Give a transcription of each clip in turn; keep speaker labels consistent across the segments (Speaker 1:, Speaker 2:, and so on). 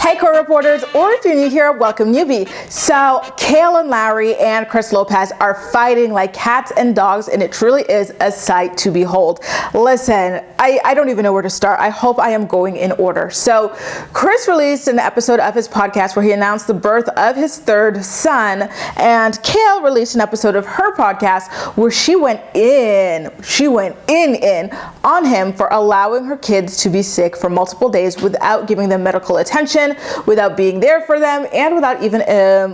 Speaker 1: Hey co-reporters, or if you're new here, welcome newbie. So Kail and Lowry and Chris Lopez are fighting like cats and dogs, and it truly is a sight to behold. Listen, I don't even know where to start. I hope I am going in order. So Chris released an episode of his podcast where he announced the birth of his third son, and Kail released an episode of her podcast where she went in on him for allowing her kids to be sick for multiple days without giving them medical attention, without being there for them, and without even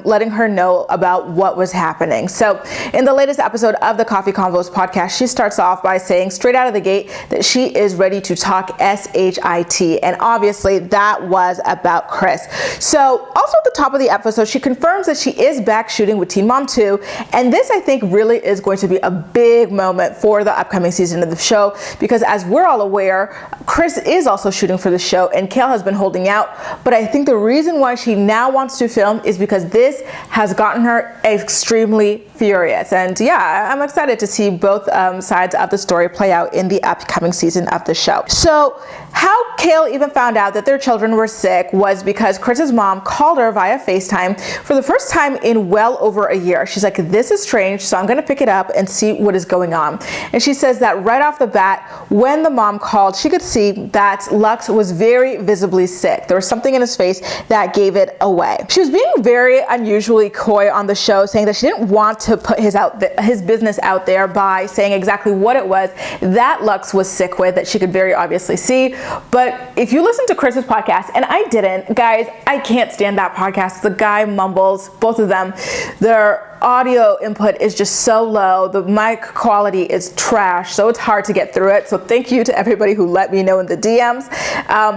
Speaker 1: letting her know about what was happening. So in the latest episode of the Coffee Convos podcast, she starts off by saying straight out of the gate that she is ready to talk SHIT, and obviously that was about Chris. So also at the top of the episode, she confirms that she is back shooting with Teen Mom 2, and this I think really is going to be a big moment for the upcoming season of the show, because as we're all aware, Chris is also shooting for the show and Kail has been holding out, but I think the reason why she now wants to film is because this has gotten her extremely furious. And yeah, I'm excited to see both sides of the story play out in the upcoming season of the show. So how Kail even found out that their children were sick was because Chris's mom called her via FaceTime for the first time in well over a year. She's like, this is strange, so I'm gonna pick it up and see what is going on. And she says that right off the bat, when the mom called, she could see that Lux was very visibly sick. There was something in his face that gave it away. She was being very unusually coy on the show, saying that she didn't want to put his business out there by saying exactly what it was that Lux was sick with, that she could very obviously see. But if you listen to Chris's podcast, and I didn't, guys, I can't stand that podcast. The guy mumbles, both of them. Their audio input is just so low. The mic quality is trash, so it's hard to get through it. So thank you to everybody who let me know in the DMs.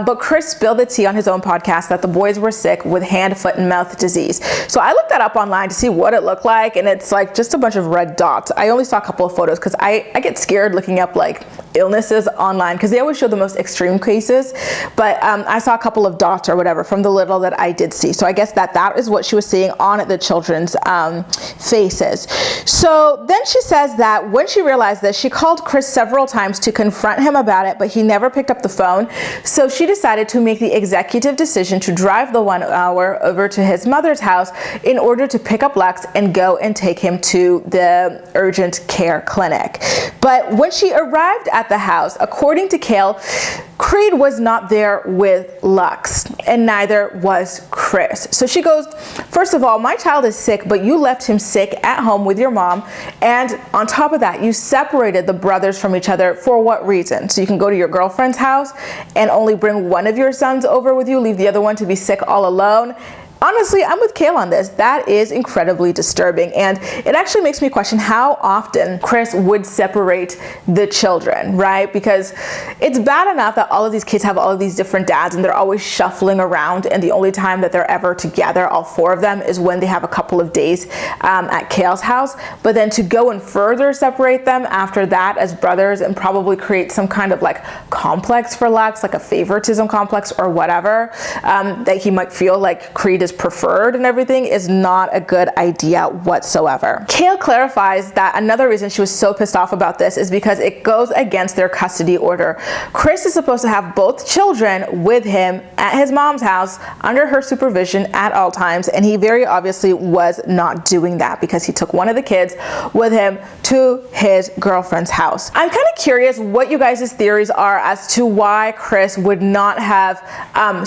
Speaker 1: But Chris spilled the tea on his own podcast that the boys were sick with hand, foot, and mouth disease. So I looked that up online to see what it looked like, and it's like just a bunch of red dots. I only saw a couple of photos because I get scared looking up like illnesses online because they always show the most extreme cases, but I saw a couple of dots or whatever from the little that I did see. So I guess that is what she was seeing on the children's faces. So then she says that when she realized this, she called Chris several times to confront him about it, but he never picked up the phone. So she decided to make the executive decision to drive the 1 hour over to his mother's house in order to pick up Lux and go and take him to the urgent care clinic. But when she arrived at the house, according to Kail, Creed was not there with Lux, and neither was Chris. So she goes, first of all, my child is sick, but you left him sick at home with your mom, and on top of that, you separated the brothers from each other for what reason? So you can go to your girlfriend's house and only bring one of your sons over with you, leave the other one to be sick all alone? Honestly, I'm with Kail on this. That is incredibly disturbing, and it actually makes me question how often Chris would separate the children, right? Because it's bad enough that all of these kids have all of these different dads and they're always shuffling around, and the only time that they're ever together, all four of them, is when they have a couple of days at Kail's house. But then to go and further separate them after that as brothers and probably create some kind of like complex for Lux, like a favoritism complex or whatever, that he might feel like Creed is preferred and everything, is not a good idea whatsoever. Kail clarifies that another reason she was so pissed off about this is because it goes against their custody order. Chris is supposed to have both children with him at his mom's house under her supervision at all times, and he very obviously was not doing that because he took one of the kids with him to his girlfriend's house. I'm kind of curious what you guys' theories are as to why Chris would not have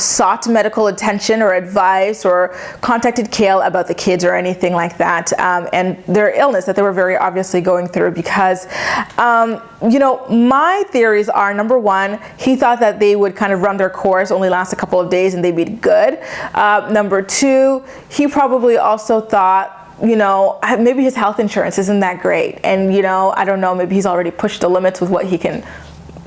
Speaker 1: sought medical attention or advice or contacted Kail about the kids or anything like that, and their illness that they were very obviously going through, because you know, my theories are, number one, he thought that they would kind of run their course, only last a couple of days, and they'd be good. Number two, he probably also thought, you know, maybe his health insurance isn't that great, and you know, I don't know, maybe he's already pushed the limits with what he can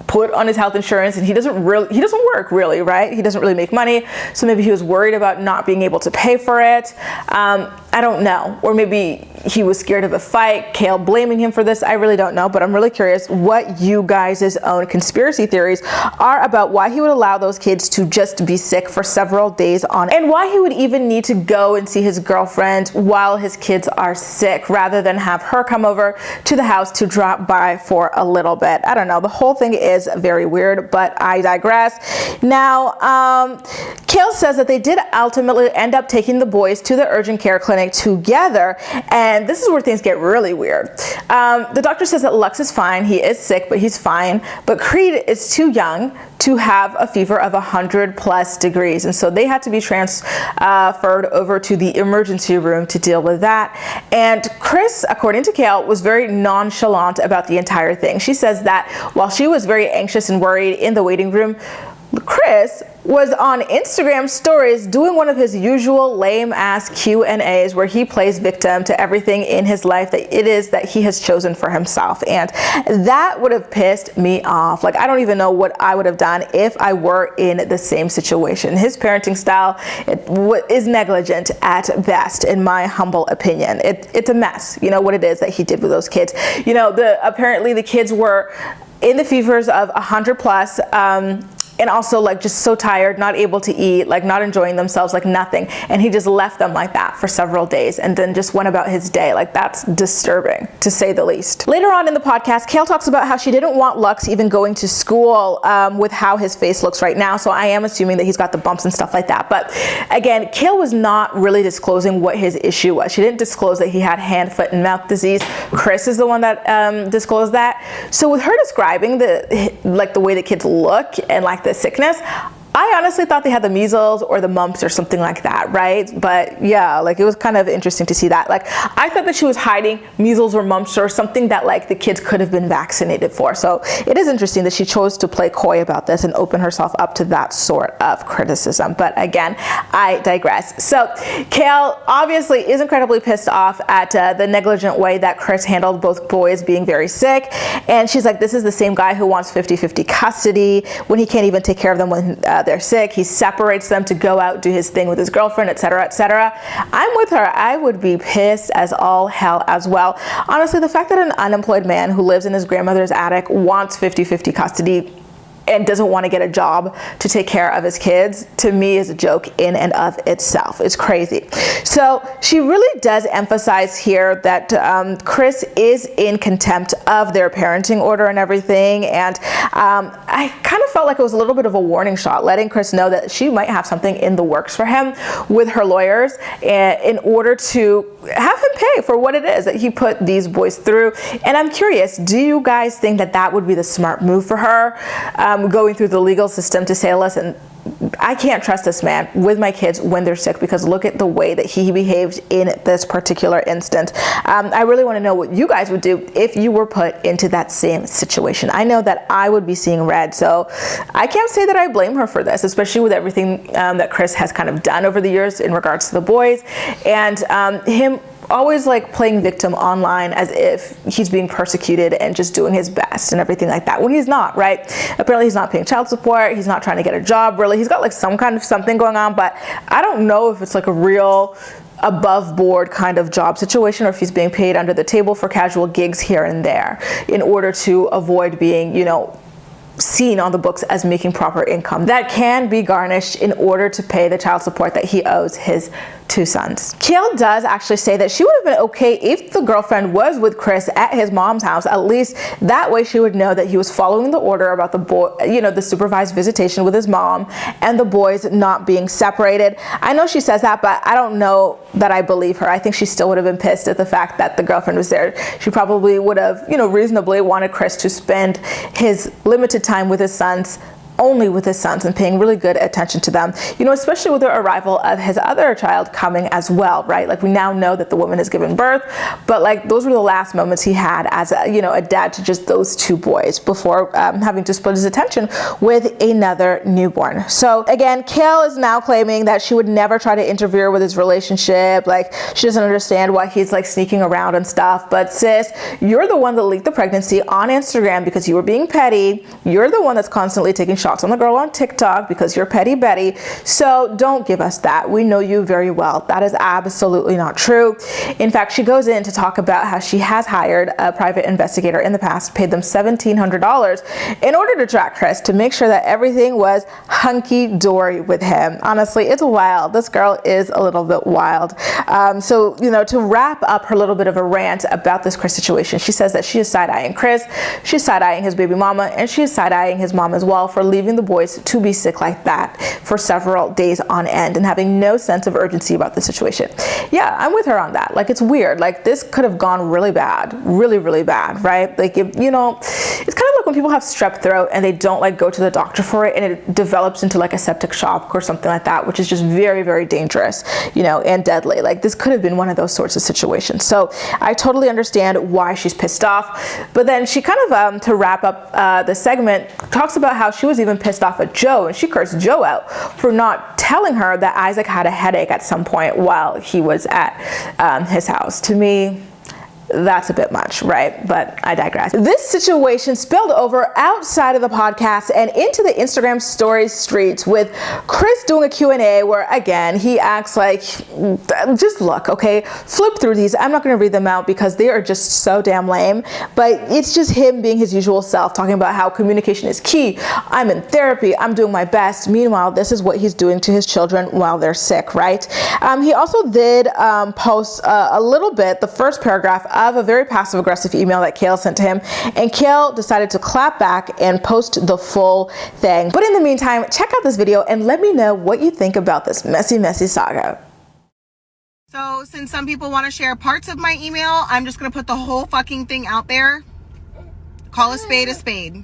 Speaker 1: put on his health insurance, and he doesn't work really, right? He doesn't really make money, so maybe he was worried about not being able to pay for it. I don't know, or maybe he was scared of a fight, Kail blaming him for this. I really don't know, but I'm really curious what you guys' own conspiracy theories are about why he would allow those kids to just be sick for several days on, and why he would even need to go and see his girlfriend while his kids are sick rather than have her come over to the house to drop by for a little bit. I don't know, the whole thing is very weird, but I digress. Now, Kail Kail says that they did ultimately end up taking the boys to the urgent care clinic together, and this is where things get really weird. The doctor says that Lux is fine, he is sick, but he's fine, but Creed is too young to have a fever of 100+ degrees, and so they had to be transferred over to the emergency room to deal with that. And Chris, according to Kail, was very nonchalant about the entire thing. She says that while she was very anxious and worried in the waiting room, Chris was on Instagram stories doing one of his usual lame ass Q&As where he plays victim to everything in his life that it is that he has chosen for himself. And that would have pissed me off. Like, I don't even know what I would have done if I were in the same situation. His parenting style is negligent at best, in my humble opinion. It's a mess, you know, what it is that he did with those kids. You know, apparently the kids were in the fevers of 100+, and also like just so tired, not able to eat, like not enjoying themselves, like nothing. And he just left them like that for several days and then just went about his day. Like, that's disturbing, to say the least. Later on in the podcast, Kail talks about how she didn't want Lux even going to school with how his face looks right now. So I am assuming that he's got the bumps and stuff like that. But again, Kail was not really disclosing what his issue was. She didn't disclose that he had hand, foot, and mouth disease. Chris is the one that disclosed that. So with her describing the way the kids look and like the sickness, I honestly thought they had the measles or the mumps or something like that, right? But yeah, like it was kind of interesting to see that. Like, I thought that she was hiding measles or mumps or something that like the kids could have been vaccinated for. So it is interesting that she chose to play coy about this and open herself up to that sort of criticism. But again, I digress. So Kail obviously is incredibly pissed off at the negligent way that Chris handled both boys being very sick. And she's like, this is the same guy who wants 50-50 custody when he can't even take care of them when they're sick. He separates them to go out, do his thing with his girlfriend, etc., etc. I'm with her. I would be pissed as all hell as well. Honestly, the fact that an unemployed man who lives in his grandmother's attic wants 50-50 custody and doesn't want to get a job to take care of his kids, to me is a joke in and of itself. It's crazy. So she really does emphasize here that Chris is in contempt of their parenting order and everything. And I kind of felt like it was a little bit of a warning shot, letting Chris know that she might have something in the works for him with her lawyers in order to have him pay for what it is that he put these boys through. And I'm curious, do you guys think that that would be the smart move for her? Going through the legal system to say, listen, I can't trust this man with my kids when they're sick, because look at the way that he behaved in this particular instance. I really want to know what you guys would do if you were put into that same situation. I know that I would be seeing red, so I can't say that I blame her for this, especially with everything that Chris has kind of done over the years in regards to the boys, and him always like playing victim online as if he's being persecuted and just doing his best and everything like that, when he's not, right? Apparently he's not paying child support, he's not trying to get a job, really. He's got like some kind of something going on, but I don't know if it's like a real above board kind of job situation, or if he's being paid under the table for casual gigs here and there in order to avoid being, you know, seen on the books as making proper income that can be garnished in order to pay the child support that he owes his 2 sons. Kail does actually say that she would have been okay if the girlfriend was with Chris at his mom's house. At least that way she would know that he was following the order about the boy, you know, the supervised visitation with his mom and the boys not being separated. I know she says that, but I don't know that I believe her. I think she still would have been pissed at the fact that the girlfriend was there. She probably would have, you know, reasonably wanted Chris to spend his limited time with his sons, only with his sons, and paying really good attention to them, you know, especially with the arrival of his other child coming as well, right? Like, we now know that the woman has given birth, but like those were the last moments he had as a, you know, a dad to just those 2 boys before having to split his attention with another newborn. So again, Kail is now claiming that she would never try to interfere with his relationship. Like, she doesn't understand why he's like sneaking around and stuff. But sis, you're the one that leaked the pregnancy on Instagram because you were being petty. You're the one that's constantly taking shots on the girl on TikTok because you're petty Betty. So don't give us that. We know you very well. That is absolutely not true. In fact, she goes in to talk about how she has hired a private investigator in the past, paid them $1,700 in order to track Chris to make sure that everything was hunky-dory with him. Honestly, it's wild. This girl is a little bit wild. So, you know, to wrap up her little bit of a rant about this Chris situation, she says that she is side-eyeing Chris, she's side-eyeing his baby mama, and she is side-eyeing his mom as well for leaving leaving the boys to be sick like that for several days on end and having no sense of urgency about the situation. Yeah, I'm with her on that. Like, it's weird. Like, this could have gone really bad, really bad, right? Like, if, you know, it's kind of like when people have strep throat and they don't like go to the doctor for it, and it develops into like a septic shock or something like that, which is just very dangerous, you know, and deadly. Like, this could have been one of those sorts of situations. So I totally understand why she's pissed off. But then she kind of, to wrap up the segment, talks about how she was even pissed off at Joe, and she cursed Joe out for not telling her that Isaac had a headache at some point while he was at his house. To me, that's a bit much, right? But I digress. This situation spilled over outside of the podcast and into the Instagram stories streets, with Chris doing a Q&A where, again, he acts like, just look, okay? Flip through these. I'm not going to read them out because they are just so damn lame, but it's just him being his usual self, talking about how communication is key. I'm in therapy. I'm doing my best. Meanwhile, this is what he's doing to his children while they're sick, right? He also did post a little bit, the first paragraph of a very passive-aggressive email that Kail sent to him, and Kail decided to clap back and post the full thing. But in the meantime, check out this video and let me know what you think about this messy saga.
Speaker 2: So since some people want to share parts of my email, I'm just going to put the whole fucking thing out there. Call a spade a spade.